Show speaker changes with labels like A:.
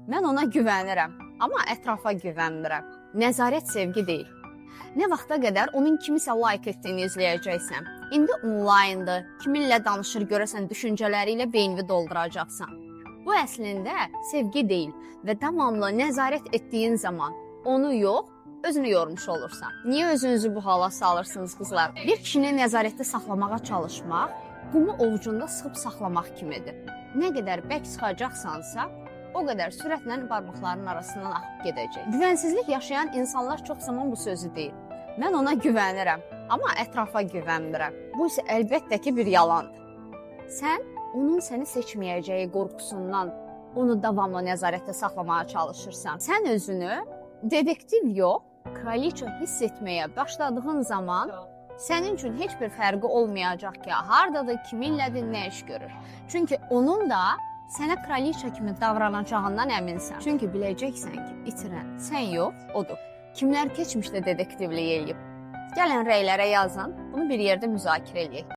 A: Mən ona güvənirəm, amma ətrafa güvənmirəm. Nəzarət sevgi deyil. Nə vaxta qədər onun kimisə like etdiyini izləyəcəksən. İndi onlayndır, kiminlə danışır görəsən düşüncələri ilə beynini dolduracaqsan. Bu əslində sevgi deyil və davamlı nəzarət etdiyin zaman onu yox, özünü yormuş olursan. Niyə özünüzü bu hala salırsınız qızlar? Bir kişini nəzarətdə saxlamağa çalışmaq, qumu ovucunda sıxıb saxlamaq kimidir. Nə qədər bərk sıxacaqsansa, o qədər sürətlə barmaqlarının arasından axıb gedəcək. Güvənsizlik yaşayan insanlar çox zaman bu sözü deyir. Mən ona güvənirəm, amma ətrafa güvənmirəm. Bu isə əlbəttə ki, bir yalandır. Sən onun səni seçməyəcəyi qorxusundan onu davamlı nəzarətdə saxlamağa çalışırsan. Sən özünü detektiv yox, kraliça hiss etməyə başladığın zaman sənin üçün heç bir fərqi olmayacaq ki, hardadır, kiminlədir, nə iş görür. Çünki onun da sənə kraliça kimi davranacağından əminsən. Çünki biləcəksən ki, itirən sən yox, odur. Kimlər keçmişdə detektivlik eləyib? Gəlin rəylərə yazın, bunu bir yerdə müzakirə eləyək.